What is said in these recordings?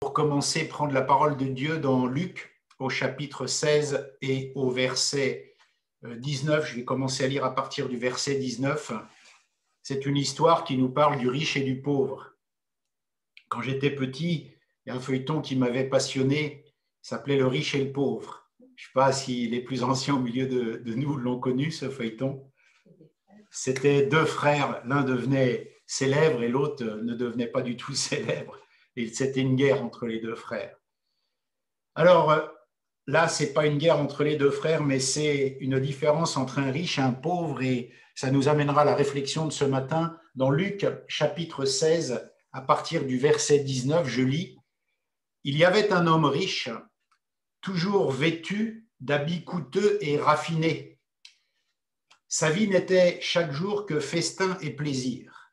Pour commencer, prendre la parole de Dieu dans Luc au chapitre 16 et au verset 19. Je vais commencer à lire à partir du verset 19. C'est une histoire qui nous parle du riche et du pauvre. Quand j'étais petit, il y a un feuilleton qui m'avait passionné, il s'appelait Le riche et le pauvre. Je ne sais pas si les plus anciens au milieu de nous l'ont connu, ce feuilleton. C'était deux frères, l'un devenait célèbre et l'autre ne devenait pas du tout célèbre. Et c'était une guerre entre les deux frères. Alors là, ce n'est pas une guerre entre les deux frères, mais c'est une différence entre un riche et un pauvre. Et ça nous amènera à la réflexion de ce matin dans Luc, chapitre 16, à partir du verset 19, je lis. « Il y avait un homme riche, toujours vêtu d'habits coûteux et raffinés. Sa vie n'était chaque jour que festin et plaisir.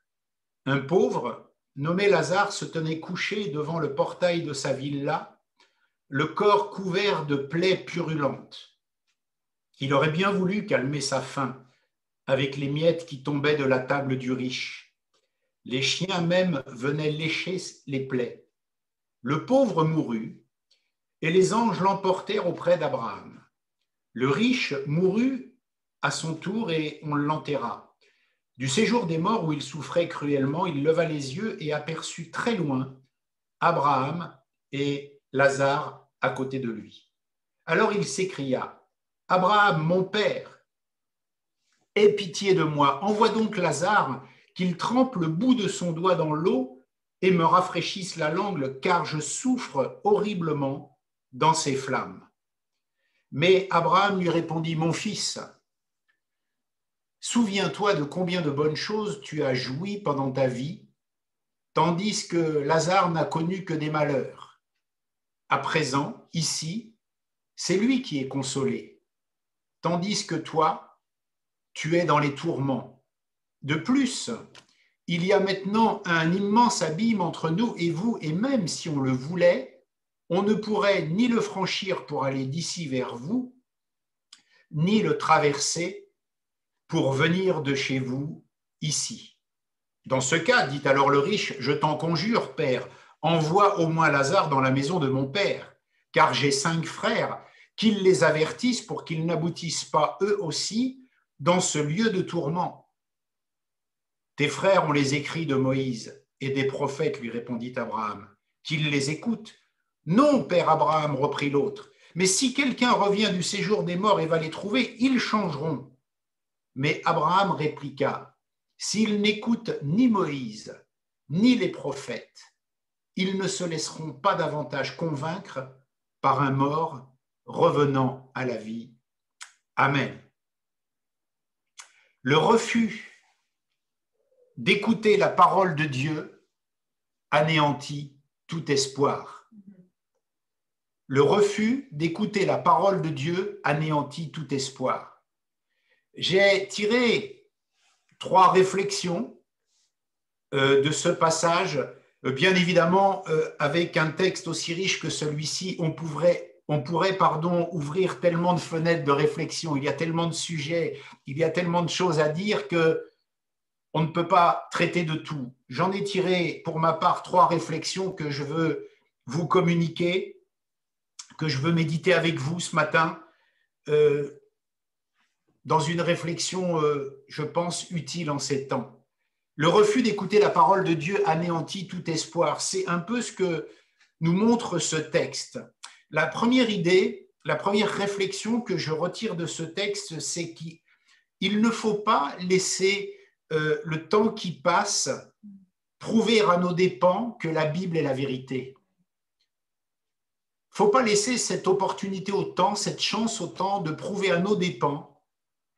Un pauvre, nommé Lazare, se tenait couché devant le portail de sa villa, le corps couvert de plaies purulentes. Il aurait bien voulu calmer sa faim avec les miettes qui tombaient de la table du riche. Les chiens même venaient lécher les plaies. Le pauvre mourut, et les anges l'emportèrent auprès d'Abraham. Le riche mourut à son tour et on l'enterra. Du séjour des morts où il souffrait cruellement, il leva les yeux et aperçut très loin Abraham et Lazare à côté de lui. Alors il s'écria, « Abraham, mon père, aie pitié de moi, envoie donc Lazare qu'il trempe le bout de son doigt dans l'eau et me rafraîchisse la langue, car je souffre horriblement dans ces flammes. » Mais Abraham lui répondit, « Mon fils, souviens-toi de combien de bonnes choses tu as joui pendant ta vie, tandis que Lazare n'a connu que des malheurs. À présent, ici, c'est lui qui est consolé, tandis que toi, tu es dans les tourments. De plus, il y a maintenant un immense abîme entre nous et vous, et même si on le voulait, on ne pourrait ni le franchir pour aller d'ici vers vous, ni le traverser pour venir de chez vous ici. Dans ce cas, dit alors le riche, je t'en conjure, père, envoie au moins Lazare dans la maison de mon père, car j'ai 5 frères, qu'ils les avertissent pour qu'ils n'aboutissent pas eux aussi dans ce lieu de tourment. Tes frères ont les écrits de Moïse et des prophètes, lui répondit Abraham, qu'ils les écoutent. Non, père Abraham, reprit l'autre, mais si quelqu'un revient du séjour des morts et va les trouver, ils changeront. Mais Abraham répliqua, s'ils n'écoutent ni Moïse, ni les prophètes, ils ne se laisseront pas davantage convaincre par un mort revenant à la vie. Amen. Le refus d'écouter la parole de Dieu anéantit tout espoir. Le refus d'écouter la parole de Dieu anéantit tout espoir. J'ai tiré 3 réflexions de ce passage. Bien évidemment, avec un texte aussi riche que celui-ci, on pourrait ouvrir tellement de fenêtres de réflexion. Il y a tellement de sujets, il y a tellement de choses à dire qu'on ne peut pas traiter de tout. J'en ai tiré pour ma part 3 réflexions que je veux vous communiquer, que je veux méditer avec vous ce matin, dans une réflexion, je pense, utile en ces temps. Le refus d'écouter la parole de Dieu anéantit tout espoir. C'est un peu ce que nous montre ce texte. La première idée, la première réflexion que je retire de ce texte, c'est qu'il ne faut pas laisser le temps qui passe prouver à nos dépens que la Bible est la vérité. Il ne faut pas laisser cette opportunité au temps, cette chance au temps de prouver à nos dépens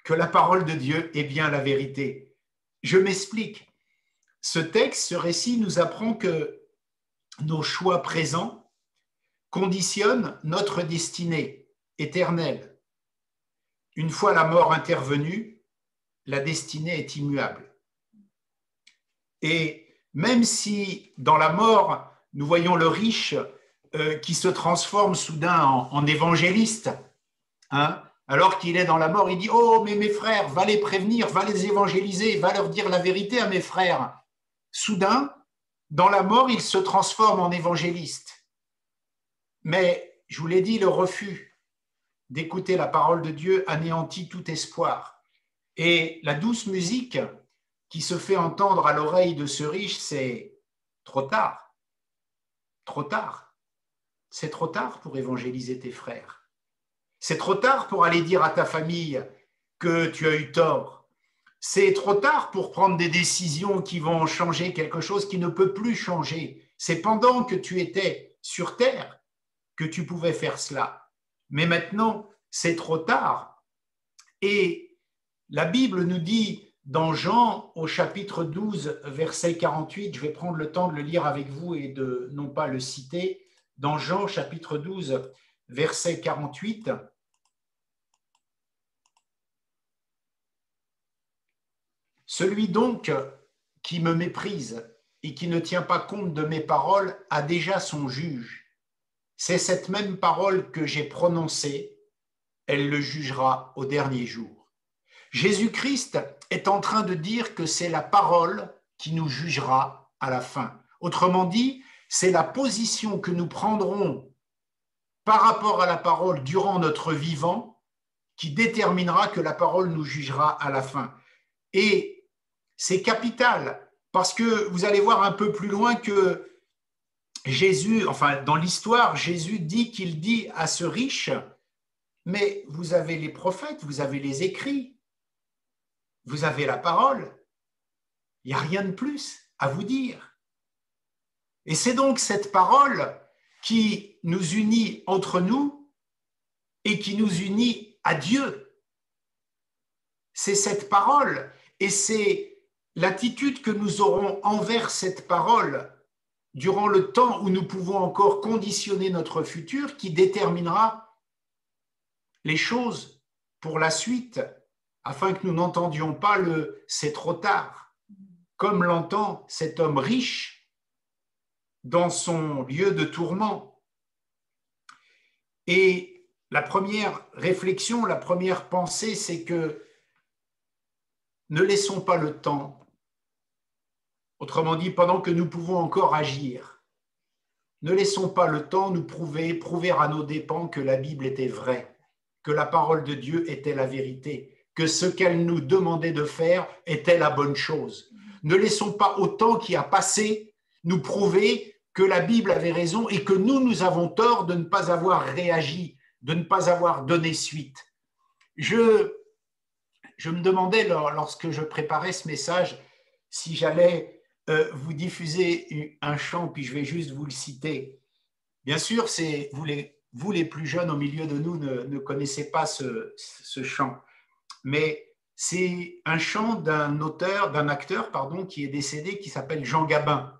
que la parole de Dieu est bien la vérité. Je m'explique. Ce texte, ce récit nous apprend que nos choix présents conditionnent notre destinée éternelle. Une fois la mort intervenue, la destinée est immuable. Et même si dans la mort, nous voyons le riche qui se transforme soudain en évangéliste, alors qu'il est dans la mort, il dit « Oh, mais mes frères, va les prévenir, va les évangéliser, va leur dire la vérité à mes frères. » Soudain, dans la mort, il se transforme en évangéliste. Mais je vous l'ai dit, le refus d'écouter la parole de Dieu anéantit tout espoir. Et la douce musique qui se fait entendre à l'oreille de ce riche, c'est trop tard, trop tard. C'est trop tard pour évangéliser tes frères. C'est trop tard pour aller dire à ta famille que tu as eu tort. C'est trop tard pour prendre des décisions qui vont changer quelque chose qui ne peut plus changer. C'est pendant que tu étais sur terre que tu pouvais faire cela. Mais maintenant, c'est trop tard. Et la Bible nous dit dans Jean au chapitre 12, verset 48, je vais prendre le temps de le lire avec vous et de non pas le citer, dans Jean chapitre 12, verset 48, « Celui donc qui me méprise et qui ne tient pas compte de mes paroles a déjà son juge. C'est cette même parole que j'ai prononcée, elle le jugera au dernier jour. » Jésus-Christ est en train de dire que c'est la parole qui nous jugera à la fin. Autrement dit, c'est la position que nous prendrons par rapport à la parole durant notre vivant qui déterminera que la parole nous jugera à la fin. Et c'est capital, parce que vous allez voir un peu plus loin que Jésus, enfin dans l'histoire, Jésus dit qu'il dit à ce riche, mais vous avez les prophètes, vous avez les écrits, vous avez la parole, il n'y a rien de plus à vous dire. Et c'est donc cette parole qui nous unit entre nous et qui nous unit à Dieu. C'est cette parole et c'est l'attitude que nous aurons envers cette parole durant le temps où nous pouvons encore conditionner notre futur qui déterminera les choses pour la suite, afin que nous n'entendions pas le « c'est trop tard », comme l'entend cet homme riche dans son lieu de tourment. Et la première réflexion, la première pensée, c'est que ne laissons pas le temps, autrement dit, pendant que nous pouvons encore agir, ne laissons pas le temps nous prouver à nos dépens que la Bible était vraie, que la parole de Dieu était la vérité, que ce qu'elle nous demandait de faire était la bonne chose. Ne laissons pas au temps qui a passé nous prouver que la Bible avait raison et que nous avons tort de ne pas avoir réagi, de ne pas avoir donné suite. Je me demandais lorsque je préparais ce message si j'allais vous diffuser un chant, puis je vais juste vous le citer. Bien sûr, vous les plus jeunes au milieu de nous ne connaissez pas ce chant, mais c'est un chant d'un acteur qui est décédé, qui s'appelle Jean Gabin.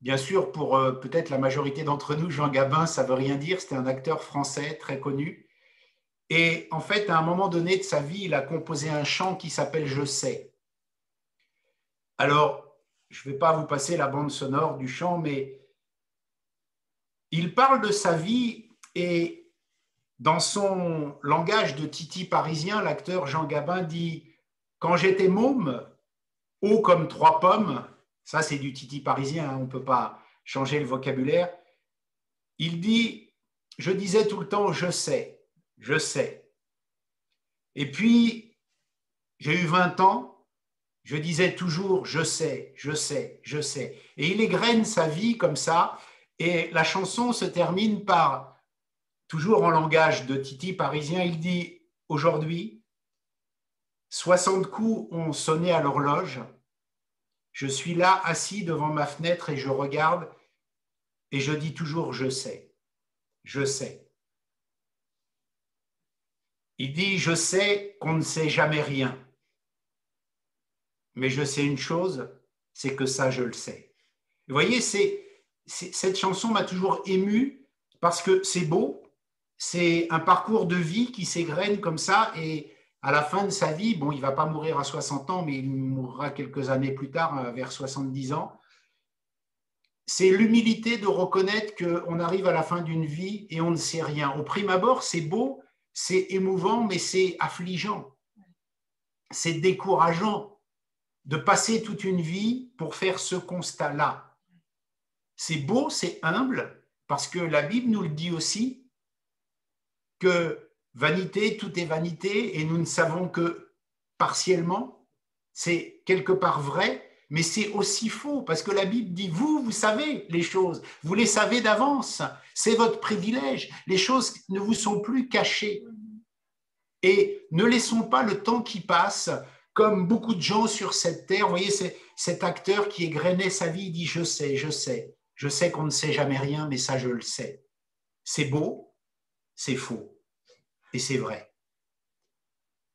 Bien sûr, pour peut-être la majorité d'entre nous, Jean Gabin, ça ne veut rien dire, c'était un acteur français très connu. Et en fait, à un moment donné de sa vie, il a composé un chant qui s'appelle « Je sais ». Alors, je ne vais pas vous passer la bande sonore du chant, mais il parle de sa vie et dans son langage de titi parisien, l'acteur Jean Gabin dit « Quand j'étais môme, haut comme 3 pommes », ça c'est du titi parisien, on ne peut pas changer le vocabulaire, il dit « Je disais tout le temps « je sais ». Je sais. Et puis, j'ai eu 20 ans, je disais toujours je sais, je sais, je sais. Et il égrène sa vie comme ça, et la chanson se termine par, toujours en langage de titi parisien, il dit aujourd'hui, 60 coups ont sonné à l'horloge, je suis là assis devant ma fenêtre et je regarde, et je dis toujours je sais, je sais. Il dit, je sais qu'on ne sait jamais rien, mais je sais une chose, c'est que ça, je le sais. Vous voyez, cette chanson m'a toujours ému parce que c'est beau, c'est un parcours de vie qui s'égrène comme ça et à la fin de sa vie, bon, il ne va pas mourir à 60 ans, mais il mourra quelques années plus tard, vers 70 ans. C'est l'humilité de reconnaître qu'on arrive à la fin d'une vie et on ne sait rien. Au prime abord, c'est beau, c'est émouvant, mais c'est affligeant. C'est décourageant de passer toute une vie pour faire ce constat-là. C'est beau, c'est humble, Parce que la Bible nous le dit aussi, que vanité, tout est vanité, et nous ne savons que partiellement. C'est quelque part vrai, mais c'est aussi faux, parce que la Bible dit, vous savez les choses, vous les savez d'avance, c'est votre privilège, les choses ne vous sont plus cachées. Et ne laissons pas le temps qui passe, comme beaucoup de gens sur cette terre. Vous voyez, c'est cet acteur qui égrenait sa vie, il dit, je sais qu'on ne sait jamais rien, mais ça, je le sais. C'est beau, c'est faux, et c'est vrai.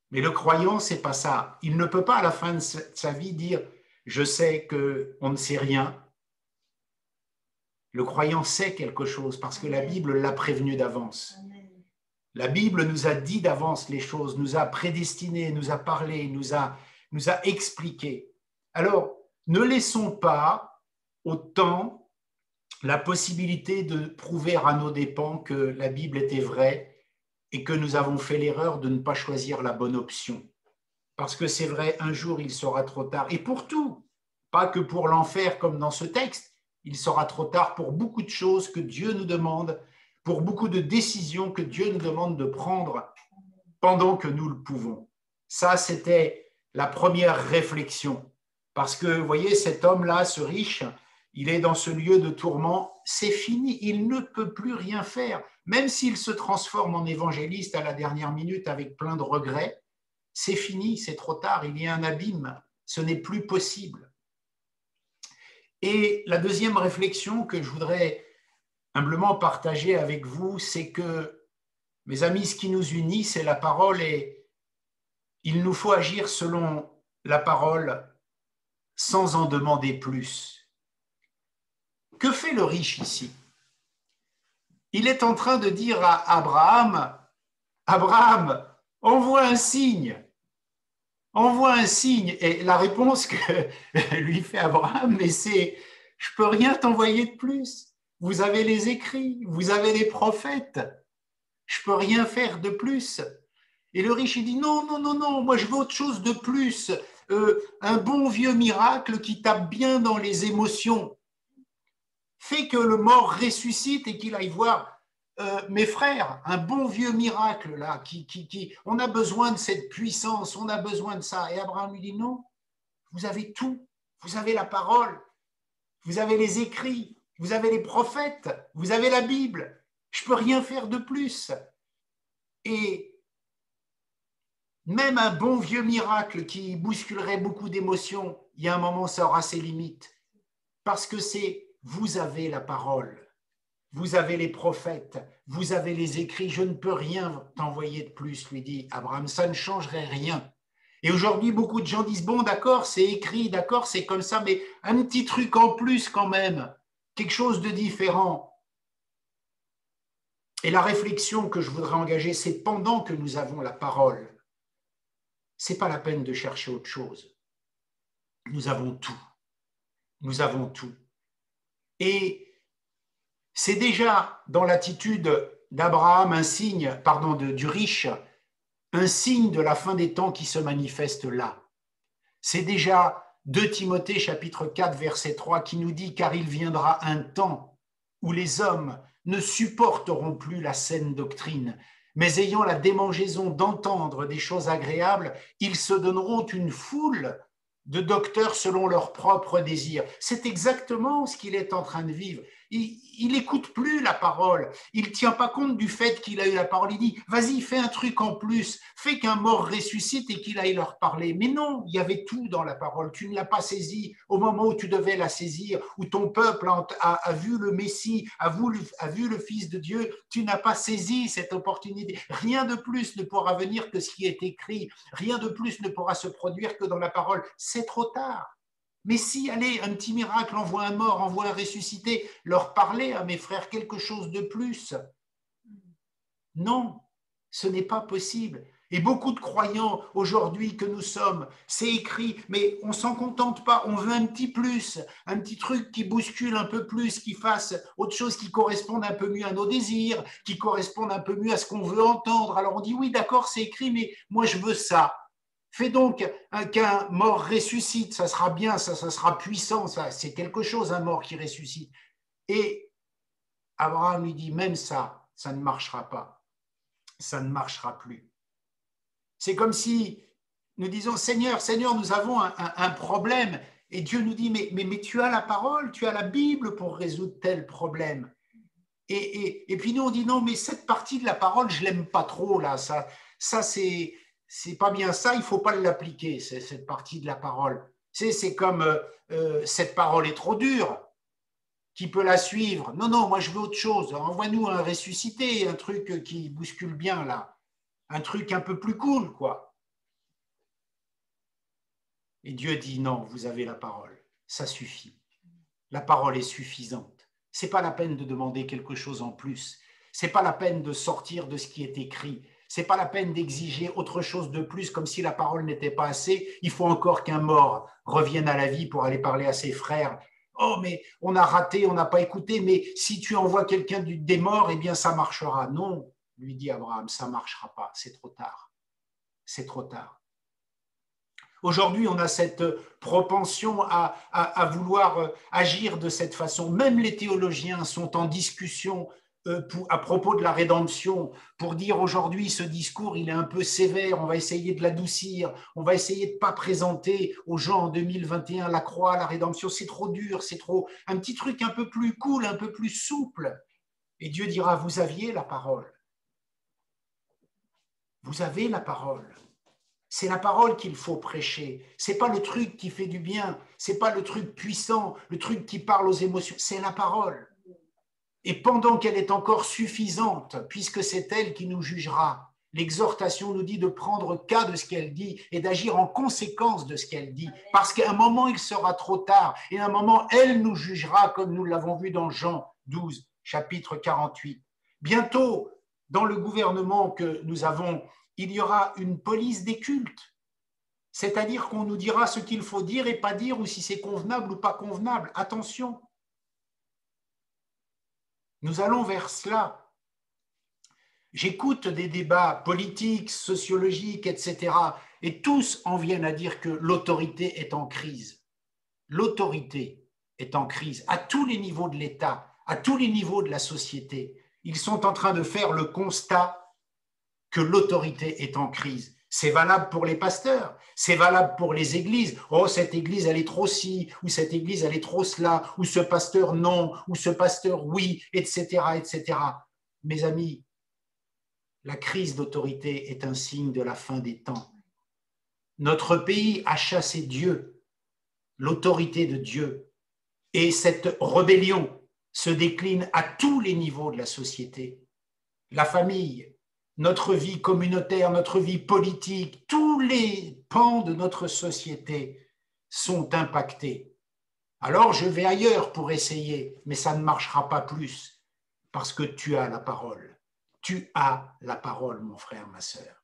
Mais le croyant, c'est pas ça. Il ne peut pas, à la fin de sa vie, dire, je sais qu'on ne sait rien. Le croyant sait quelque chose, parce que la Bible l'a prévenu d'avance. La Bible nous a dit d'avance les choses, nous a prédestinés, nous a parlé, nous a expliqué. Alors, ne laissons pas au temps la possibilité de prouver à nos dépens que la Bible était vraie et que nous avons fait l'erreur de ne pas choisir la bonne option. Parce que c'est vrai, un jour, il sera trop tard. Et pour tout, pas que pour l'enfer comme dans ce texte, il sera trop tard pour beaucoup de choses que Dieu nous demande, pour beaucoup de décisions que Dieu nous demande de prendre pendant que nous le pouvons. Ça, c'était la première réflexion. Parce que, vous voyez, cet homme-là, ce riche, il est dans ce lieu de tourment, c'est fini, il ne peut plus rien faire. Même s'il se transforme en évangéliste à la dernière minute avec plein de regrets, c'est fini, c'est trop tard, il y a un abîme, ce n'est plus possible. Et la deuxième réflexion que je voudrais humblement partager avec vous, c'est que, mes amis, ce qui nous unit, c'est la parole et il nous faut agir selon la parole sans en demander plus. Que fait le riche ici? Il est en train de dire à Abraham, Abraham, envoie un signe. Envoie un signe. Et la réponse que lui fait Abraham, mais c'est, je ne peux rien t'envoyer de plus. Vous avez les écrits, vous avez les prophètes. Je ne peux rien faire de plus. Et le riche, il dit, non, non, non, non, moi je veux autre chose de plus. Un bon vieux miracle qui tape bien dans les émotions. Fait que le mort ressuscite et qu'il aille voir mes frères, un bon vieux miracle là, on a besoin de cette puissance, on a besoin de ça. Et Abraham lui dit non, vous avez tout, vous avez la parole, vous avez les écrits, vous avez les prophètes, vous avez la Bible, je ne peux rien faire de plus. Et même un bon vieux miracle qui bousculerait beaucoup d'émotions, il y a un moment, ça aura ses limites. Parce que c'est, vous avez la parole. Vous avez les prophètes, vous avez les écrits, je ne peux rien t'envoyer de plus, lui dit Abraham, ça ne changerait rien. Et aujourd'hui, beaucoup de gens disent, bon, d'accord, c'est écrit, d'accord, c'est comme ça, mais un petit truc en plus quand même, quelque chose de différent. Et la réflexion que je voudrais engager, c'est pendant que nous avons la parole, ce n'est pas la peine de chercher autre chose. Nous avons tout. Nous avons tout. Et c'est déjà dans l'attitude d'Abraham un signe, du riche, un signe de la fin des temps qui se manifeste là. C'est déjà 2 Timothée chapitre 4 verset 3 qui nous dit « Car il viendra un temps où les hommes ne supporteront plus la saine doctrine, mais ayant la démangeaison d'entendre des choses agréables, ils se donneront une foule de docteurs selon leurs propres désirs. » C'est exactement ce qu'il est en train de vivre. Il n'écoute plus la parole. Il ne tient pas compte du fait qu'il a eu la parole. Il dit, vas-y, fais un truc en plus. Fais qu'un mort ressuscite et qu'il aille leur parler. Mais non, il y avait tout dans la parole. Tu ne l'as pas saisie au moment où tu devais la saisir, où ton peuple a vu le Messie, a vu le Fils de Dieu. Tu n'as pas saisi cette opportunité. Rien de plus ne pourra venir que ce qui est écrit. Rien de plus ne pourra se produire que dans la parole. C'est trop tard. Mais si, allez, un petit miracle, envoie un mort, envoie un ressuscité, leur parler à mes frères quelque chose de plus. Non, ce n'est pas possible. Et beaucoup de croyants aujourd'hui que nous sommes, c'est écrit, mais on ne s'en contente pas, on veut un petit plus, un petit truc qui bouscule un peu plus, qui fasse autre chose qui corresponde un peu mieux à nos désirs, qui corresponde un peu mieux à ce qu'on veut entendre. Alors on dit, oui, d'accord, c'est écrit, mais moi je veux ça. Fais donc qu'un mort ressuscite, ça sera bien, ça sera puissant, ça, c'est quelque chose, un mort qui ressuscite. Et Abraham lui dit, même ça, ça ne marchera pas. Ça ne marchera plus. C'est comme si nous disons, Seigneur, Seigneur, nous avons un problème. Et Dieu nous dit, mais tu as la parole, tu as la Bible pour résoudre tel problème. Et puis nous, on dit, non, mais cette partie de la parole, je ne l'aime pas trop, là. Ça c'est pas bien ça, il ne faut pas l'appliquer, cette partie de la parole. C'est comme cette parole est trop dure. Qui peut la suivre? Non, non, moi je veux autre chose. Envoie-nous un ressuscité, un truc qui bouscule bien là. Un truc un peu plus cool, quoi. Et Dieu dit non, vous avez la parole. Ça suffit. La parole est suffisante. C'est pas la peine de demander quelque chose en plus. C'est pas la peine de sortir de ce qui est écrit. C'est pas la peine d'exiger autre chose de plus, comme si la parole n'était pas assez. Il faut encore qu'un mort revienne à la vie pour aller parler à ses frères. Oh, mais on a raté, on n'a pas écouté, mais si tu envoies quelqu'un des morts, eh bien ça marchera. Non, lui dit Abraham, ça ne marchera pas, c'est trop tard. C'est trop tard. Aujourd'hui, on a cette propension à vouloir agir de cette façon. Même les théologiens sont en discussion à propos de la rédemption, pour dire aujourd'hui, ce discours, il est un peu sévère, on va essayer de l'adoucir, on va essayer de ne pas présenter aux gens en 2021 la croix, la rédemption, c'est trop dur, c'est trop... Un petit truc un peu plus cool, un peu plus souple. Et Dieu dira, vous aviez la parole. Vous avez la parole. C'est la parole qu'il faut prêcher. C'est pas le truc qui fait du bien. C'est pas le truc puissant, le truc qui parle aux émotions. C'est la parole. Et pendant qu'elle est encore suffisante, puisque c'est elle qui nous jugera, l'exhortation nous dit de prendre cas de ce qu'elle dit et d'agir en conséquence de ce qu'elle dit. Parce qu'à un moment, il sera trop tard. Et à un moment, elle nous jugera, comme nous l'avons vu dans Jean 12, chapitre 48. Bientôt, dans le gouvernement que nous avons, il y aura une police des cultes. C'est-à-dire qu'on nous dira ce qu'il faut dire et pas dire, ou si c'est convenable ou pas convenable. Attention. Nous allons vers cela. J'écoute des débats politiques, sociologiques, etc. Et tous en viennent à dire que l'autorité est en crise. L'autorité est en crise à tous les niveaux de l'État, à tous les niveaux de la société. Ils sont en train de faire le constat que l'autorité est en crise. C'est valable pour les pasteurs, c'est valable pour les églises. Oh, cette église, elle est trop ci, ou cette église, elle est trop cela, ou ce pasteur non, ou ce pasteur oui, etc., etc. Mes amis, la crise d'autorité est un signe de la fin des temps. Notre pays a chassé Dieu, l'autorité de Dieu, et cette rébellion se décline à tous les niveaux de la société. La famille, notre vie communautaire, notre vie politique, tous les pans de notre société sont impactés. Alors je vais ailleurs pour essayer, mais ça ne marchera pas plus, parce que tu as la parole. Tu as la parole, mon frère, ma sœur.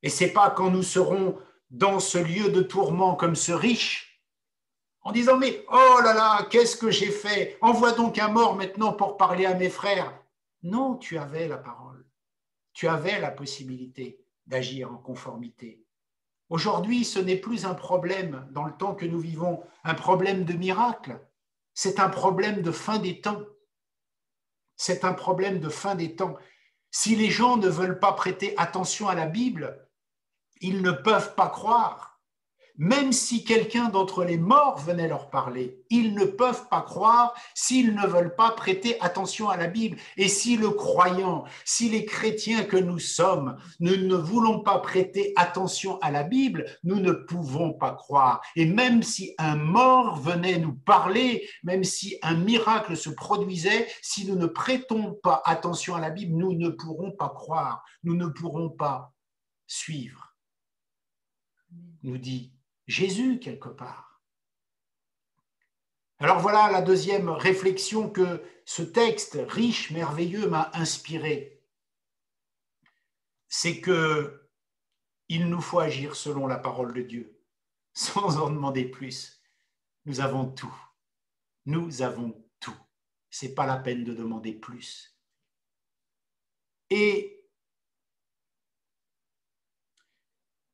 Et ce n'est pas quand nous serons dans ce lieu de tourment comme ce riche, en disant, mais oh là là, qu'est-ce que j'ai fait? Envoie donc un mort maintenant pour parler à mes frères. Non, tu avais la parole. Tu avais la possibilité d'agir en conformité. Aujourd'hui, ce n'est plus un problème, dans le temps que nous vivons, un problème de miracle. C'est un problème de fin des temps. C'est un problème de fin des temps. Si les gens ne veulent pas prêter attention à la Bible, ils ne peuvent pas croire. Même si quelqu'un d'entre les morts venait leur parler, ils ne peuvent pas croire s'ils ne veulent pas prêter attention à la Bible. Et si le croyant, si les chrétiens que nous sommes, nous ne voulons pas prêter attention à la Bible, nous ne pouvons pas croire. Et même si un mort venait nous parler, même si un miracle se produisait, si nous ne prêtons pas attention à la Bible, nous ne pourrons pas croire, nous ne pourrons pas suivre. Nous dit Jésus quelque part. Alors voilà la deuxième réflexion que ce texte riche, merveilleux m'a inspiré. C'est que il nous faut agir selon la parole de Dieu, sans en demander plus. Nous avons tout. Nous avons tout. Ce n'est pas la peine de demander plus. Et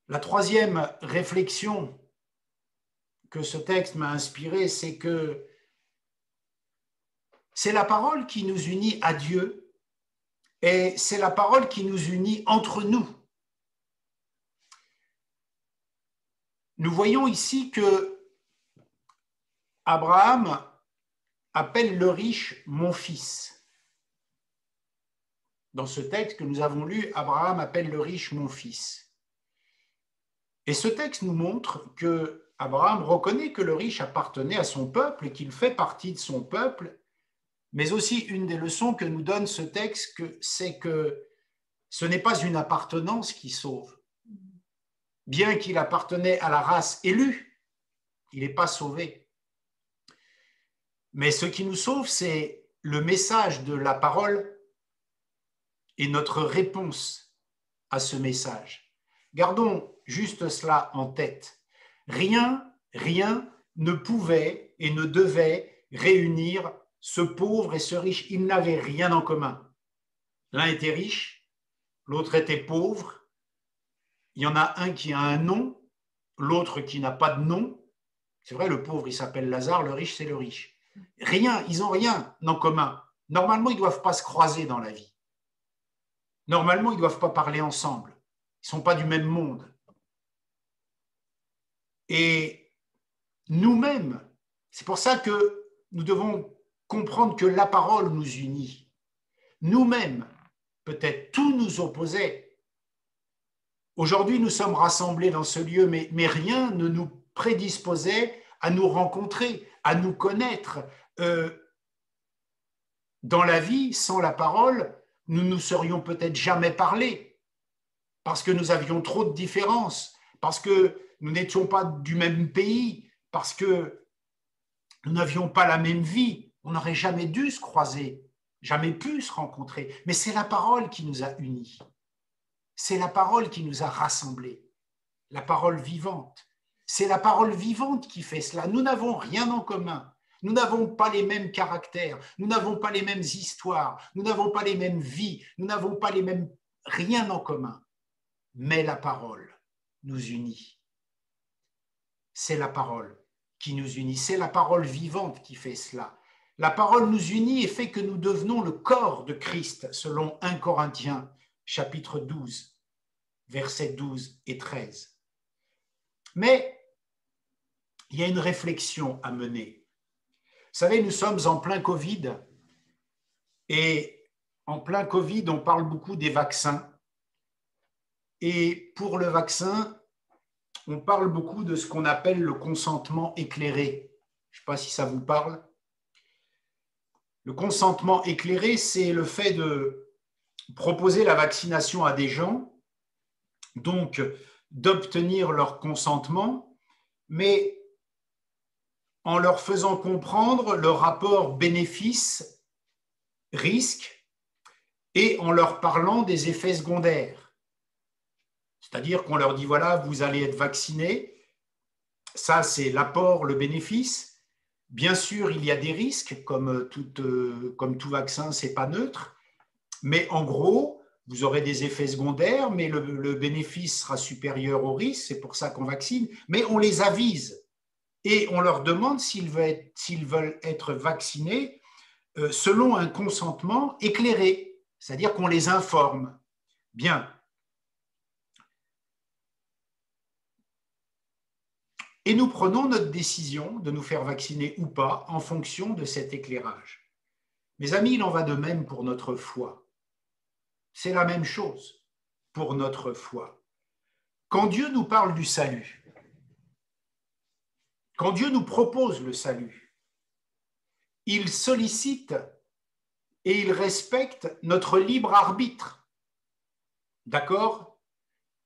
la troisième réflexion que ce texte m'a inspiré, c'est que C'est la parole qui nous unit à Dieu et c'est la parole qui nous unit entre nous. Nous voyons ici que Abraham appelle le riche mon fils. Dans ce texte que nous avons lu, Abraham appelle le riche mon fils. Et ce texte nous montre que Abraham reconnaît que le riche appartenait à son peuple et qu'il fait partie de son peuple, mais aussi une des leçons que nous donne ce texte, c'est que ce n'est pas une appartenance qui sauve. Bien qu'il appartenait à la race élue, il n'est pas sauvé. Mais ce qui nous sauve, c'est le message de la parole et notre réponse à ce message. Gardons juste cela en tête. Rien ne pouvait et ne devait réunir ce pauvre et ce riche. Ils n'avaient rien en commun. L'un était riche, l'autre était pauvre. Il y en a un qui a un nom, l'autre qui n'a pas de nom. C'est vrai, le pauvre, il s'appelle Lazare, le riche, c'est le riche. Rien, ils n'ont rien en commun. Normalement, ils ne doivent pas se croiser dans la vie. Normalement, ils ne doivent pas parler ensemble. Ils ne sont pas du même monde. Et nous-mêmes, c'est pour ça que nous devons comprendre que la parole nous unit. Nous-mêmes, peut-être tout nous opposait. Aujourd'hui, nous sommes rassemblés dans ce lieu, mais rien ne nous prédisposait à nous rencontrer, à nous connaître. Dans la vie, sans la parole, nous ne nous serions peut-être jamais parlé, parce que nous avions trop de différences, parce que nous n'étions pas du même pays, parce que nous n'avions pas la même vie. On n'aurait jamais dû se croiser, jamais pu se rencontrer. Mais c'est la parole qui nous a unis. C'est la parole qui nous a rassemblés, la parole vivante. C'est la parole vivante qui fait cela. Nous n'avons rien en commun. Nous n'avons pas les mêmes caractères. Nous n'avons pas les mêmes histoires. Nous n'avons pas les mêmes vies. Nous n'avons pas les mêmes... Rien en commun. Mais la parole nous unit. C'est la parole qui nous unit. C'est la parole vivante qui fait cela. La parole nous unit et fait que nous devenons le corps de Christ, selon 1 Corinthiens chapitre 12, versets 12 et 13. Mais il y a une réflexion à mener. Vous savez, nous sommes en plein Covid et en plein Covid, on parle beaucoup des vaccins. Et pour le vaccin, on parle beaucoup de ce qu'on appelle le consentement éclairé. Je ne sais pas si ça vous parle. Le consentement éclairé, c'est le fait de proposer la vaccination à des gens, donc d'obtenir leur consentement, mais en leur faisant comprendre le rapport bénéfice-risque et en leur parlant des effets secondaires. C'est-à-dire qu'on leur dit, voilà, vous allez être vacciné, ça c'est l'apport, le bénéfice. Bien sûr, il y a des risques, comme tout vaccin, ce n'est pas neutre, mais en gros, vous aurez des effets secondaires, mais le bénéfice sera supérieur au risque, c'est pour ça qu'on vaccine, mais on les avise et on leur demande s'ils veulent être vaccinés selon un consentement éclairé, c'est-à-dire qu'on les informe. Bien. Et nous prenons notre décision de nous faire vacciner ou pas en fonction de cet éclairage. Mes amis, il en va de même pour notre foi. C'est la même chose pour notre foi. Quand Dieu nous parle du salut, quand Dieu nous propose le salut, il sollicite et il respecte notre libre arbitre. D'accord ?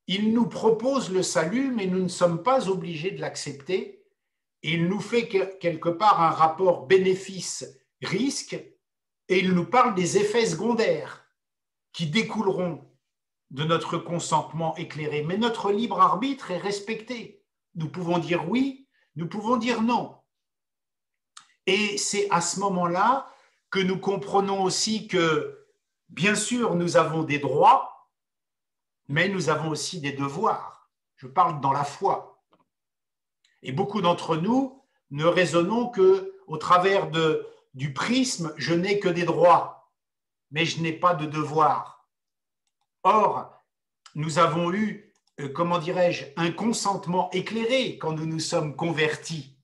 Il nous propose le salut, mais nous ne sommes pas obligés de l'accepter. Il nous fait quelque part un rapport bénéfice-risque et il nous parle des effets secondaires qui découleront de notre consentement éclairé. Mais notre libre arbitre est respecté. Nous pouvons dire oui, nous pouvons dire non. Et c'est à ce moment-là que nous comprenons aussi que, bien sûr, nous avons des droits, mais nous avons aussi des devoirs. Je parle dans la foi. Et beaucoup d'entre nous ne raisonnons qu'au travers de du prisme, je n'ai que des droits, mais je n'ai pas de devoirs. Or, nous avons eu, comment dirais-je, un consentement éclairé quand nous nous sommes convertis.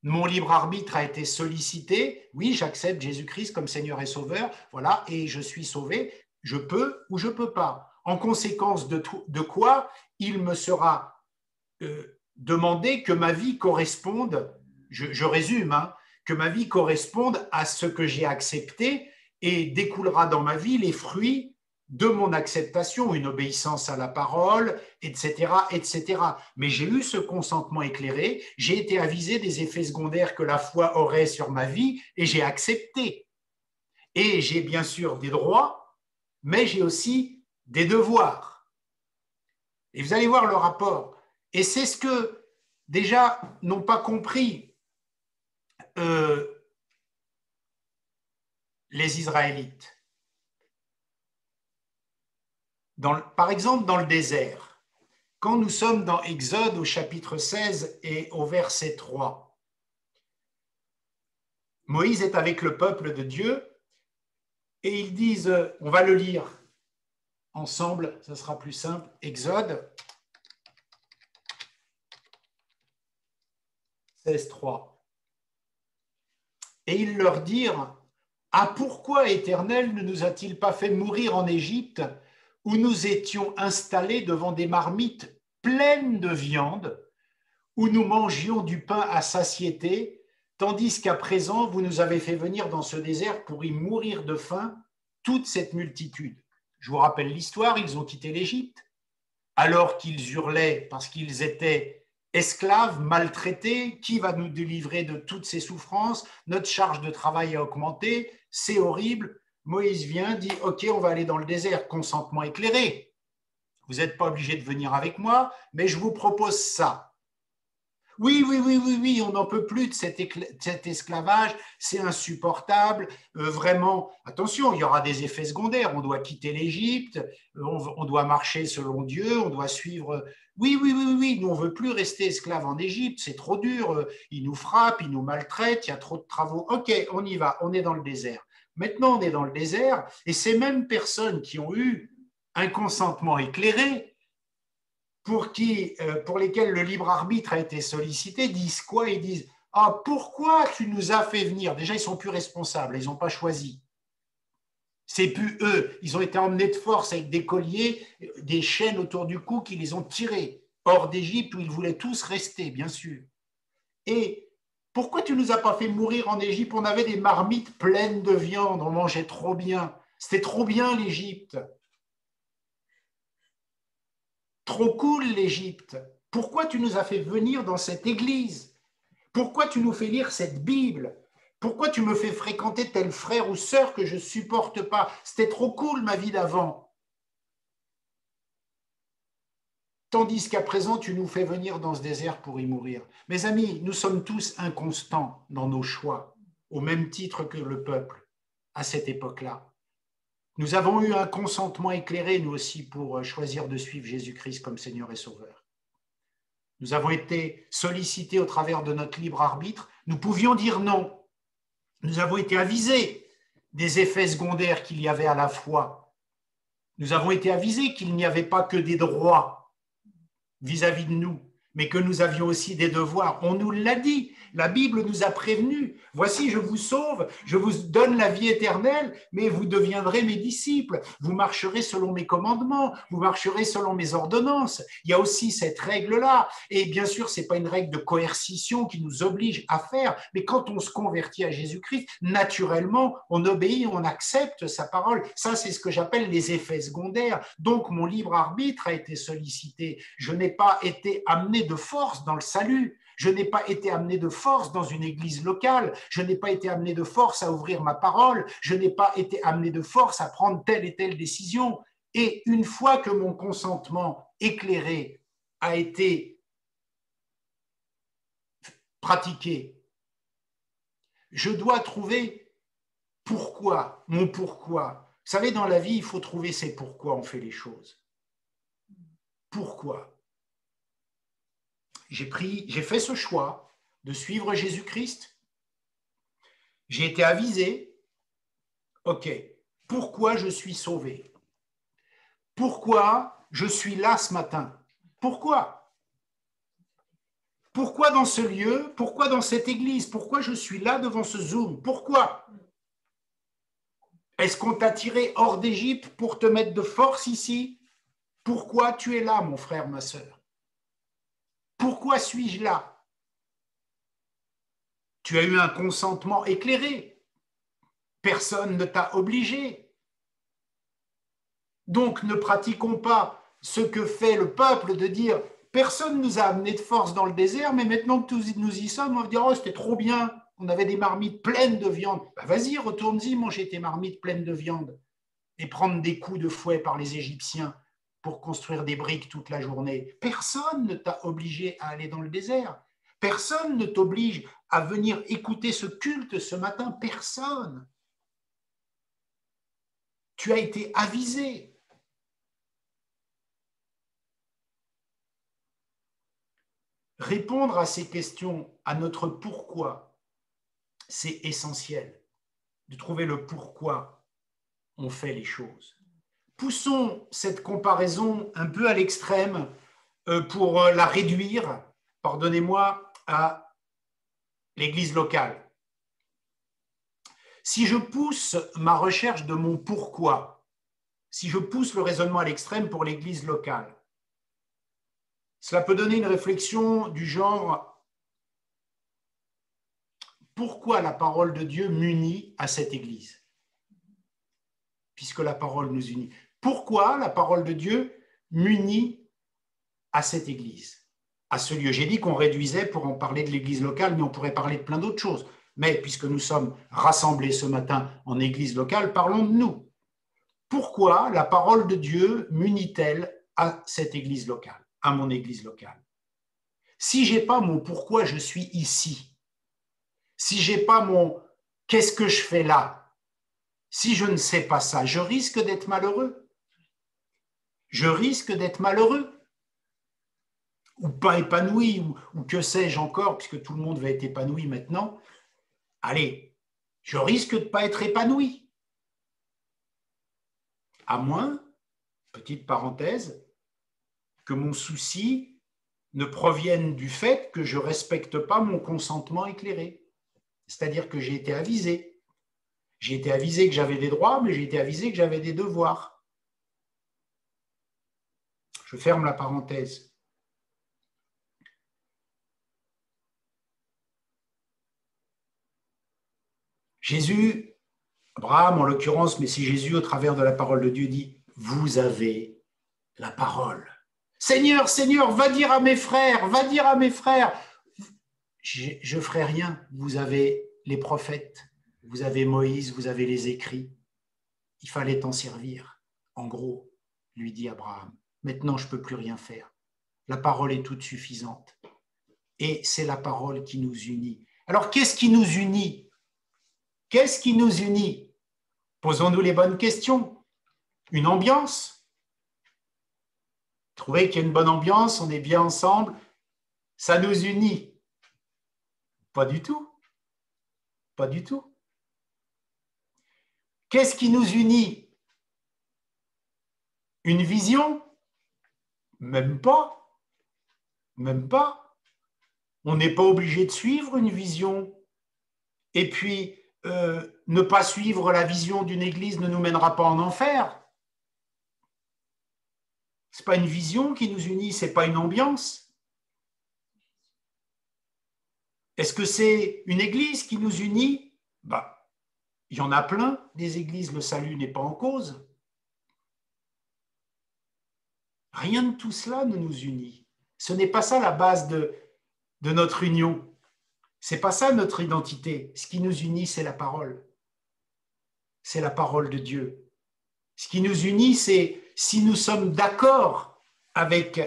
Mon libre arbitre a été sollicité. Oui, j'accepte Jésus-Christ comme Seigneur et Sauveur, voilà, et je suis sauvé. Je peux ou je ne peux pas. En conséquence de quoi, il me sera demandé que ma vie corresponde, je résume, hein, que ma vie corresponde à ce que j'ai accepté et découlera dans ma vie les fruits de mon acceptation, une obéissance à la parole, etc., etc. Mais j'ai eu ce consentement éclairé, j'ai été avisé des effets secondaires que la foi aurait sur ma vie et j'ai accepté. Et j'ai bien sûr des droits, mais j'ai aussi des devoirs. Et vous allez voir le rapport. Et c'est ce que déjà n'ont pas compris les Israélites. Par exemple, dans le désert, quand nous sommes dans Exode au chapitre 16 et au verset 3, Moïse est avec le peuple de Dieu et ils disent, on va le lire ensemble, ça sera plus simple, Exode 16, 3. Et ils leur dirent, ah, pourquoi, Éternel, ne nous a-t-il pas fait mourir en Égypte, où nous étions installés devant des marmites pleines de viande, où nous mangions du pain à satiété, tandis qu'à présent, vous nous avez fait venir dans ce désert pour y mourir de faim, toute cette multitude. Je vous rappelle l'histoire, ils ont quitté l'Égypte, alors qu'ils hurlaient parce qu'ils étaient esclaves, maltraités. Qui va nous délivrer de toutes ces souffrances? Notre charge de travail a augmenté, c'est horrible. Moïse vient, dit, ok, on va aller dans le désert, consentement éclairé. Vous n'êtes pas obligé de venir avec moi, mais je vous propose ça. Oui, oui, oui, oui, oui, on n'en peut plus de cet esclavage, c'est insupportable, vraiment. Attention, il y aura des effets secondaires, on doit quitter l'Égypte, on doit marcher selon Dieu, on doit suivre. Oui, oui, oui, oui, nous on ne veut plus rester esclaves en Égypte, c'est trop dur, ils nous frappent, ils nous maltraitent, il y a trop de travaux. Ok, on y va, on est dans le désert. Maintenant, on est dans le désert, et ces mêmes personnes qui ont eu un consentement éclairé, pour lesquels le libre arbitre a été sollicité, disent quoi? Ils disent, ah, pourquoi tu nous as fait venir? Déjà, ils ne sont plus responsables, ils n'ont pas choisi. C'est plus eux, ils ont été emmenés de force avec des colliers, des chaînes autour du cou qui les ont tirés hors d'Égypte où ils voulaient tous rester, bien sûr. Et pourquoi tu nous as pas fait mourir en Égypte? On avait des marmites pleines de viande, on mangeait trop bien. C'était trop bien l'Égypte. Trop cool l'Égypte. Pourquoi tu nous as fait venir dans cette église? Pourquoi tu nous fais lire cette Bible? Pourquoi tu me fais fréquenter tel frère ou sœur que je ne supporte pas? C'était trop cool ma vie d'avant. Tandis qu'à présent, tu nous fais venir dans ce désert pour y mourir. Mes amis, nous sommes tous inconstants dans nos choix, au même titre que le peuple, à cette époque-là. Nous avons eu un consentement éclairé, nous aussi, pour choisir de suivre Jésus-Christ comme Seigneur et Sauveur. Nous avons été sollicités au travers de notre libre arbitre. Nous pouvions dire non. Nous avons été avisés des effets secondaires qu'il y avait à la foi. Nous avons été avisés qu'il n'y avait pas que des droits vis-à-vis de nous, mais que nous avions aussi des devoirs. On nous l'a dit. La Bible nous a prévenus. Voici, je vous sauve, je vous donne la vie éternelle, mais vous deviendrez mes disciples. Vous marcherez selon mes commandements, vous marcherez selon mes ordonnances. Il y a aussi cette règle-là. Et bien sûr, ce n'est pas une règle de coercition qui nous oblige à faire, mais quand on se convertit à Jésus-Christ, naturellement, on obéit, on accepte sa parole. Ça, c'est ce que j'appelle les effets secondaires. Donc, mon libre arbitre a été sollicité. Je n'ai pas été amené de force dans le salut. Je n'ai pas été amené de force dans une église locale, je n'ai pas été amené de force à ouvrir ma parole, je n'ai pas été amené de force à prendre telle et telle décision. Et une fois que mon consentement éclairé a été pratiqué, je dois trouver pourquoi, mon pourquoi. Vous savez, dans la vie, il faut trouver ses pourquoi on fait les choses. Pourquoi? J'ai fait ce choix de suivre Jésus-Christ. J'ai été avisé. Ok, pourquoi je suis sauvé? Pourquoi je suis là ce matin? Pourquoi? Pourquoi dans ce lieu? Pourquoi dans cette église? Pourquoi je suis là devant ce Zoom? Pourquoi? Est-ce qu'on t'a tiré hors d'Égypte pour te mettre de force ici? Pourquoi tu es là, mon frère, ma sœur? Pourquoi suis-je là? Tu as eu un consentement éclairé. Personne ne t'a obligé. Donc ne pratiquons pas ce que fait le peuple de dire personne ne nous a amenés de force dans le désert, mais maintenant que nous y sommes, on va dire oh, c'était trop bien, on avait des marmites pleines de viande. Ben, vas-y, retourne-y, manger tes marmites pleines de viande et prendre des coups de fouet par les Égyptiens pour construire des briques toute la journée. Personne ne t'a obligé à aller dans le désert. Personne ne t'oblige à venir écouter ce culte ce matin. Personne. Tu as été avisé. Répondre à ces questions, à notre pourquoi, c'est essentiel. De trouver le pourquoi on fait les choses. Poussons cette comparaison un peu à l'extrême pour la réduire, pardonnez-moi, à l'église locale. Si je pousse ma recherche de mon pourquoi, si je pousse le raisonnement à l'extrême pour l'église locale, cela peut donner une réflexion du genre pourquoi la parole de Dieu m'unit à cette église? Puisque la parole nous unit. Pourquoi la parole de Dieu m'unit à cette église, à ce lieu? J'ai dit qu'on réduisait pour en parler de l'église locale, mais on pourrait parler de plein d'autres choses. Mais puisque nous sommes rassemblés ce matin en église locale, parlons de nous. Pourquoi la parole de Dieu m'unit-elle à cette église locale, à mon église locale? Si je n'ai pas mon pourquoi je suis ici, si je n'ai pas mon qu'est-ce que je fais là, si je ne sais pas ça, je risque d'être malheureux. Je risque d'être malheureux. Ou pas épanoui, ou que sais-je encore, puisque tout le monde va être épanoui maintenant. Allez, je risque de ne pas être épanoui. À moins, petite parenthèse, que mon souci ne provienne du fait que je ne respecte pas mon consentement éclairé. C'est-à-dire que j'ai été avisé. J'ai été avisé que j'avais des droits, mais j'ai été avisé que j'avais des devoirs. Je ferme la parenthèse. Jésus, Abraham en l'occurrence, mais si Jésus au travers de la parole de Dieu dit « Vous avez la parole ». Seigneur, Seigneur, va dire à mes frères, va dire à mes frères. Je ne ferai rien. Vous avez les prophètes, vous avez Moïse, vous avez les écrits. Il fallait t'en servir. En gros, lui dit Abraham. Maintenant, je ne peux plus rien faire. La parole est toute suffisante. Et c'est la parole qui nous unit. Alors, qu'est-ce qui nous unit? Qu'est-ce qui nous unit? Posons-nous les bonnes questions. Une ambiance? Trouvez qu'il y a une bonne ambiance, on est bien ensemble, ça nous unit? Pas du tout. Pas du tout. Qu'est-ce qui nous unit? Une vision? Même pas. Même pas. On n'est pas obligé de suivre une vision. Et puis, ne pas suivre la vision d'une église ne nous mènera pas en enfer. Ce n'est pas une vision qui nous unit, ce n'est pas une ambiance. Est-ce que c'est une église qui nous unit? Bah, il y en a plein des églises, le salut n'est pas en cause. Rien de tout cela ne nous unit. Ce n'est pas ça la base de notre union. Ce n'est pas ça notre identité. Ce qui nous unit, c'est la parole. C'est la parole de Dieu. Ce qui nous unit, c'est si nous sommes d'accord avec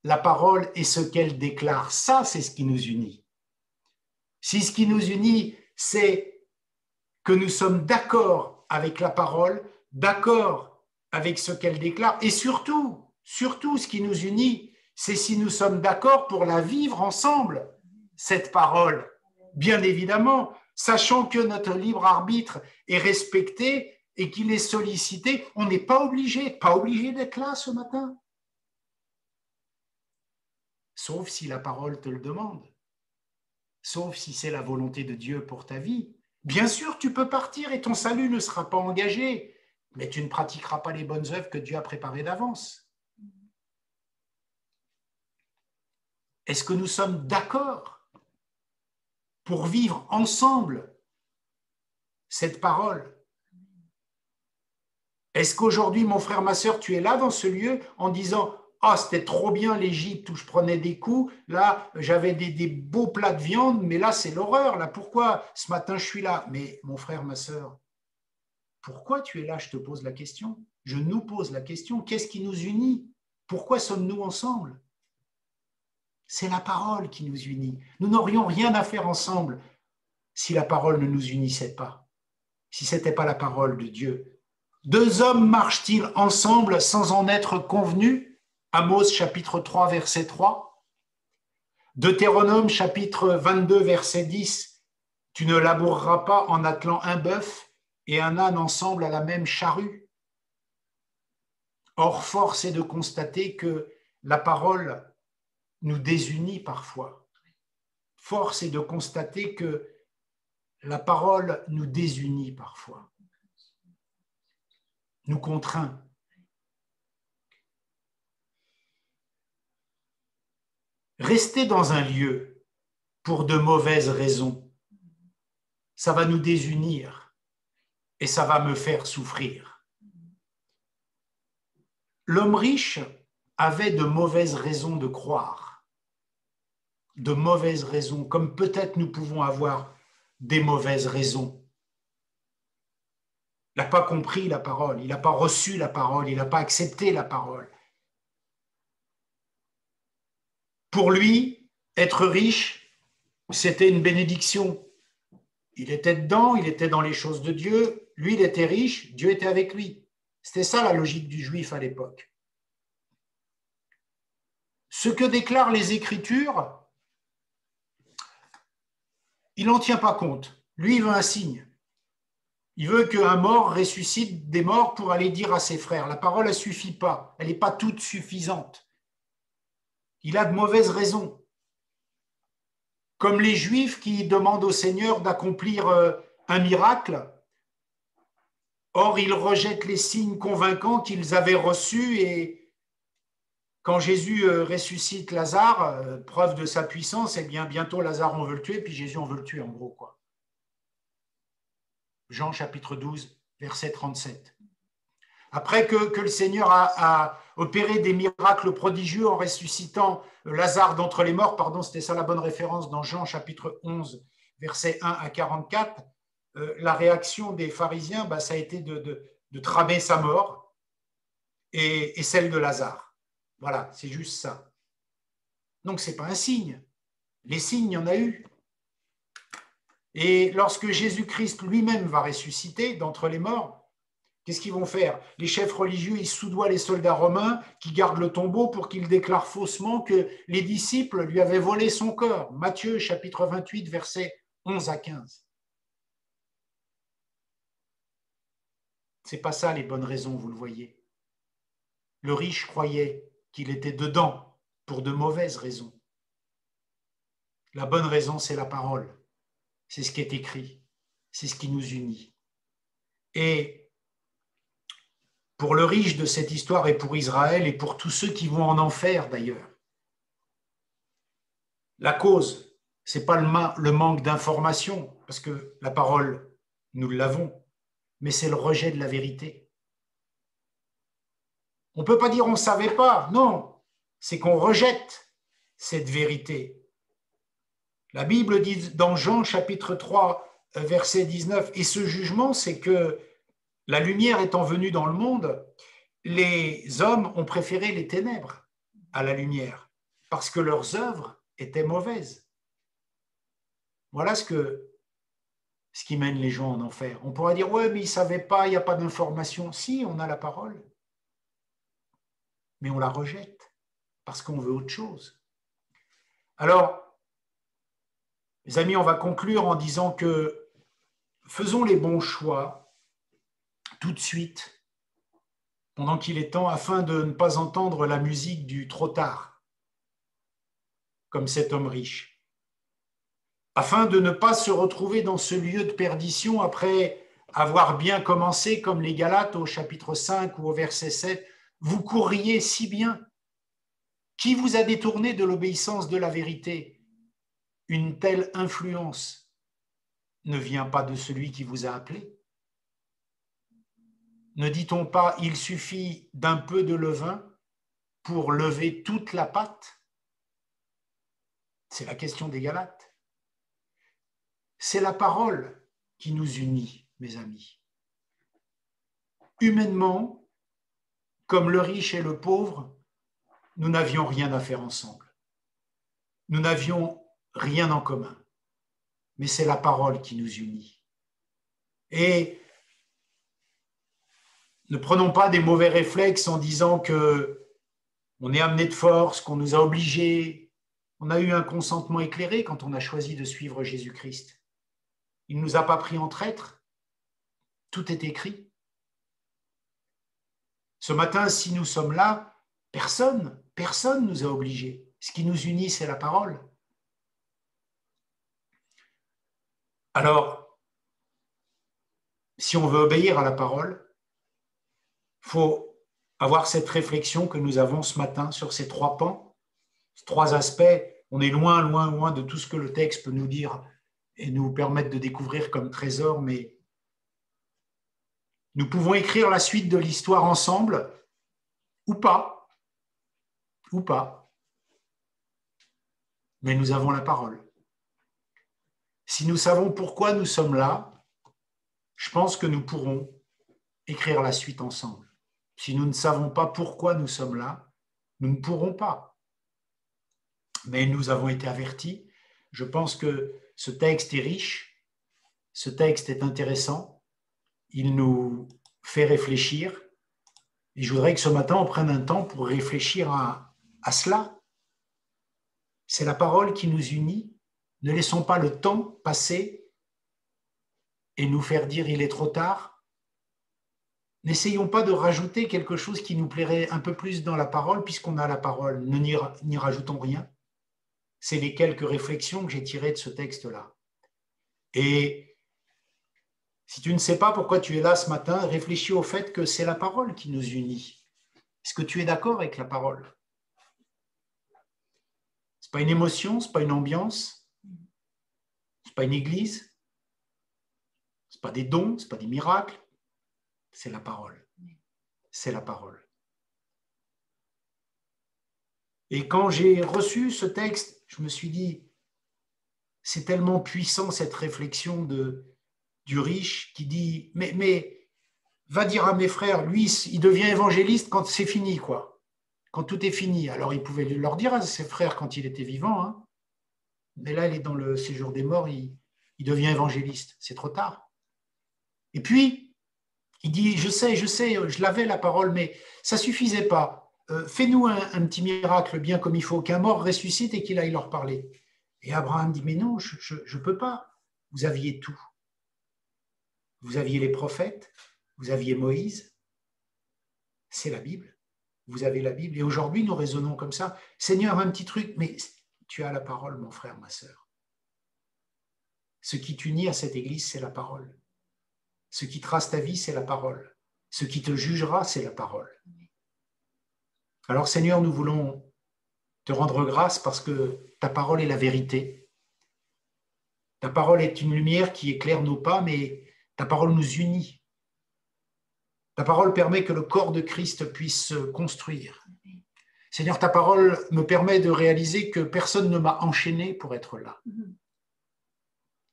la parole et ce qu'elle déclare. Ça, c'est ce qui nous unit. Si ce qui nous unit, c'est que nous sommes d'accord avec la parole, d'accord avec ce qu'elle déclare, et surtout, ce qui nous unit, c'est si nous sommes d'accord pour la vivre ensemble, cette parole. Bien évidemment, sachant que notre libre arbitre est respecté et qu'il est sollicité. On n'est pas obligé d'être là ce matin. Sauf si la parole te le demande. Sauf si c'est la volonté de Dieu pour ta vie. Bien sûr, tu peux partir et ton salut ne sera pas engagé, mais tu ne pratiqueras pas les bonnes œuvres que Dieu a préparées d'avance. Est-ce que nous sommes d'accord pour vivre ensemble cette parole? Est-ce qu'aujourd'hui, mon frère, ma sœur, tu es là dans ce lieu en disant « Ah, c'était trop bien l'Égypte où je prenais des coups, là, j'avais des beaux plats de viande, mais là, c'est l'horreur, là, pourquoi ce matin je suis là ?» Mais mon frère, ma sœur, pourquoi tu es là? Je te pose la question. Je nous pose la question. Qu'est-ce qui nous unit? Pourquoi sommes-nous ensemble? C'est la parole qui nous unit. Nous n'aurions rien à faire ensemble si la parole ne nous unissait pas, si ce n'était pas la parole de Dieu. Deux hommes marchent-ils ensemble sans en être convenus? Amos chapitre 3, verset 3. Deutéronome chapitre 22, verset 10. Tu ne laboureras pas en attelant un bœuf et un âne ensemble à la même charrue. Or, force est de constater que la parole nous désunit parfois. Force est de constater que la parole nous désunit parfois, nous contraint. Rester dans un lieu pour de mauvaises raisons, ça va nous désunir et ça va me faire souffrir. L'homme riche avait de mauvaises raisons de croire, de mauvaises raisons, comme peut-être nous pouvons avoir des mauvaises raisons. Il n'a pas compris la parole, il n'a pas reçu la parole, il n'a pas accepté la parole. Pour lui, être riche, c'était une bénédiction. Il était dedans, il était dans les choses de Dieu. Lui, il était riche, Dieu était avec lui. C'était ça la logique du juif à l'époque. Ce que déclarent les Écritures, il n'en tient pas compte. Lui, il veut un signe. Il veut qu'un mort ressuscite des morts pour aller dire à ses frères. La parole, elle ne suffit pas. Elle n'est pas toute suffisante. Il a de mauvaises raisons. Comme les Juifs qui demandent au Seigneur d'accomplir un miracle. Or, ils rejettent les signes convaincants qu'ils avaient reçus et quand Jésus ressuscite Lazare, preuve de sa puissance, eh bien bientôt Lazare on veut le tuer, puis Jésus on veut le tuer en gros, quoi. Jean chapitre 12, verset 37. Après que le Seigneur a opéré des miracles prodigieux en ressuscitant Lazare d'entre les morts, pardon, c'était ça la bonne référence dans Jean chapitre 11, verset 1 à 44, la réaction des pharisiens, ça a été de tramer sa mort et celle de Lazare. Voilà, c'est juste ça. Donc, ce n'est pas un signe. Les signes, il y en a eu. Et lorsque Jésus-Christ lui-même va ressusciter d'entre les morts, qu'est-ce qu'ils vont faire? Les chefs religieux, ils soudoient les soldats romains qui gardent le tombeau pour qu'ils déclarent faussement que les disciples lui avaient volé son corps. Matthieu, chapitre 28, versets 11 à 15. Ce n'est pas ça les bonnes raisons, vous le voyez. Le riche croyait qu'il était dedans pour de mauvaises raisons. La bonne raison, c'est la parole. C'est ce qui est écrit. C'est ce qui nous unit. Et pour le riche de cette histoire et pour Israël et pour tous ceux qui vont en enfer d'ailleurs, la cause, ce n'est pas le manque d'information, parce que la parole, nous l'avons, mais c'est le rejet de la vérité. On ne peut pas dire on ne savait pas, non, c'est qu'on rejette cette vérité. La Bible dit dans Jean chapitre 3, verset 19, et ce jugement, c'est que la lumière étant venue dans le monde, les hommes ont préféré les ténèbres à la lumière, parce que leurs œuvres étaient mauvaises. Voilà ce qui mène les gens en enfer. On pourra dire, ouais, mais ils ne savaient pas, il n'y a pas d'information. Si, on a la parole, mais on la rejette, parce qu'on veut autre chose. Alors, les amis, on va conclure en disant que faisons les bons choix tout de suite, pendant qu'il est temps, afin de ne pas entendre la musique du trop tard, comme cet homme riche, afin de ne pas se retrouver dans ce lieu de perdition après avoir bien commencé, comme les Galates au chapitre 5 ou au verset 7, vous courriez si bien. Qui vous a détourné de l'obéissance de la vérité? Une telle influence ne vient pas de celui qui vous a appelé. Ne dit-on pas, il suffit d'un peu de levain pour lever toute la pâte? C'est la question des Galates. C'est la parole qui nous unit, mes amis. Humainement, comme le riche et le pauvre, nous n'avions rien à faire ensemble. Nous n'avions rien en commun. Mais c'est la parole qui nous unit. Et ne prenons pas des mauvais réflexes en disant qu'on est amené de force, qu'on nous a obligés. On a eu un consentement éclairé quand on a choisi de suivre Jésus-Christ. Il ne nous a pas pris en traître. Tout est écrit. Ce matin, si nous sommes là, personne ne nous a obligés. Ce qui nous unit, c'est la parole. Alors, si on veut obéir à la parole, il faut avoir cette réflexion que nous avons ce matin sur ces trois pans, ces trois aspects. On est loin, loin, loin de tout ce que le texte peut nous dire et nous permettre de découvrir comme trésor, mais nous pouvons écrire la suite de l'histoire ensemble, ou pas, mais nous avons la parole. Si nous savons pourquoi nous sommes là, je pense que nous pourrons écrire la suite ensemble. Si nous ne savons pas pourquoi nous sommes là, nous ne pourrons pas. Mais nous avons été avertis. Je pense que ce texte est riche, ce texte est intéressant, il nous fait réfléchir. Et je voudrais que ce matin, on prenne un temps pour réfléchir à cela. C'est la parole qui nous unit. Ne laissons pas le temps passer et nous faire dire il est trop tard. N'essayons pas de rajouter quelque chose qui nous plairait un peu plus dans la parole, puisqu'on a la parole. N'y rajoutons rien. C'est les quelques réflexions que j'ai tirées de ce texte-là. Et si tu ne sais pas pourquoi tu es là ce matin, réfléchis au fait que c'est la parole qui nous unit. Est-ce que tu es d'accord avec la parole? Ce n'est pas une émotion, ce n'est pas une ambiance, ce n'est pas une église, ce n'est pas des dons, ce n'est pas des miracles, c'est la parole. C'est la parole. Et quand j'ai reçu ce texte, je me suis dit, c'est tellement puissant cette réflexion du riche qui dit, mais va dire à mes frères, lui, il devient évangéliste quand c'est fini, quoi. Quand tout est fini. Alors, il pouvait leur dire à ses frères quand il était vivant, hein. Mais là, il est dans le séjour des morts, il devient évangéliste. C'est trop tard. Et puis, il dit, je sais, je l'avais la parole, mais ça ne suffisait pas. Fais-nous un petit miracle bien comme il faut, qu'un mort ressuscite et qu'il aille leur parler. Et Abraham dit, mais non, je ne peux pas. Vous aviez tout. Vous aviez les prophètes, vous aviez Moïse. C'est la Bible. Vous avez la Bible. Et aujourd'hui, nous raisonnons comme ça. Seigneur, un petit truc, mais tu as la parole, mon frère, ma sœur. Ce qui t'unit à cette église, c'est la parole. Ce qui trace ta vie, c'est la parole. Ce qui te jugera, c'est la parole. Alors, Seigneur, nous voulons te rendre grâce parce que ta parole est la vérité. Ta parole est une lumière qui éclaire nos pas, mais ta parole nous unit. Ta parole permet que le corps de Christ puisse se construire. Seigneur, ta parole me permet de réaliser que personne ne m'a enchaîné pour être là.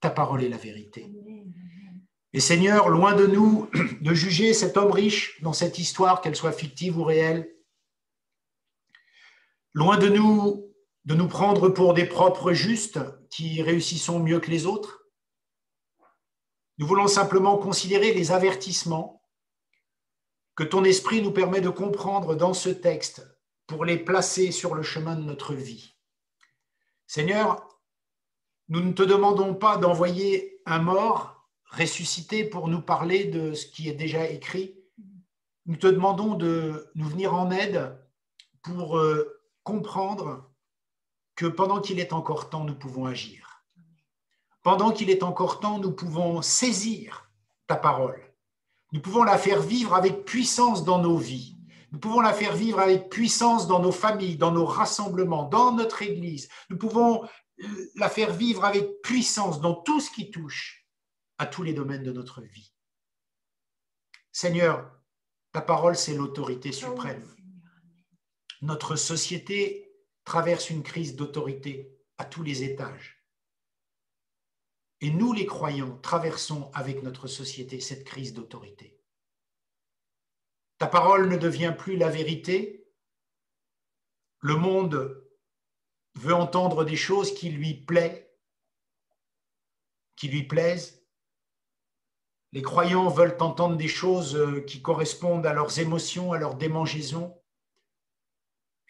Ta parole est la vérité. Et Seigneur, loin de nous de juger cet homme riche dans cette histoire, qu'elle soit fictive ou réelle, loin de nous prendre pour des propres justes qui réussissons mieux que les autres, nous voulons simplement considérer les avertissements que ton esprit nous permet de comprendre dans ce texte pour les placer sur le chemin de notre vie. Seigneur, nous ne te demandons pas d'envoyer un mort ressuscité pour nous parler de ce qui est déjà écrit. Nous te demandons de nous venir en aide pour comprendre que pendant qu'il est encore temps, nous pouvons agir. Pendant qu'il est encore temps, nous pouvons saisir ta parole. Nous pouvons la faire vivre avec puissance dans nos vies. Nous pouvons la faire vivre avec puissance dans nos familles, dans nos rassemblements, dans notre Église. Nous pouvons la faire vivre avec puissance dans tout ce qui touche à tous les domaines de notre vie. Seigneur, ta parole, c'est l'autorité suprême. Notre société traverse une crise d'autorité à tous les étages. Et nous, les croyants, traversons avec notre société cette crise d'autorité. Ta parole ne devient plus la vérité. Le monde veut entendre des choses qui lui plaisent. Les croyants veulent entendre des choses qui correspondent à leurs émotions, à leurs démangeaisons.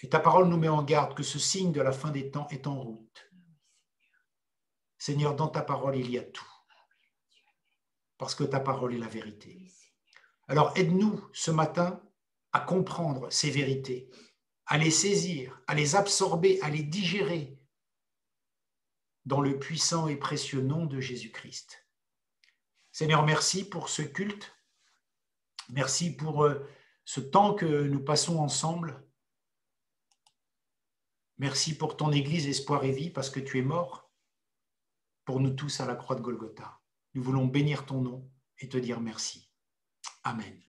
Et ta parole nous met en garde que ce signe de la fin des temps est en route. Seigneur, dans ta parole, il y a tout. Parce que ta parole est la vérité. Alors aide-nous ce matin à comprendre ces vérités, à les saisir, à les absorber, à les digérer dans le puissant et précieux nom de Jésus-Christ. Seigneur, merci pour ce culte. Merci pour ce temps que nous passons ensemble. Merci pour ton Église Espoir et Vie, parce que tu es mort pour nous tous à la croix de Golgotha. Nous voulons bénir ton nom et te dire merci. Amen.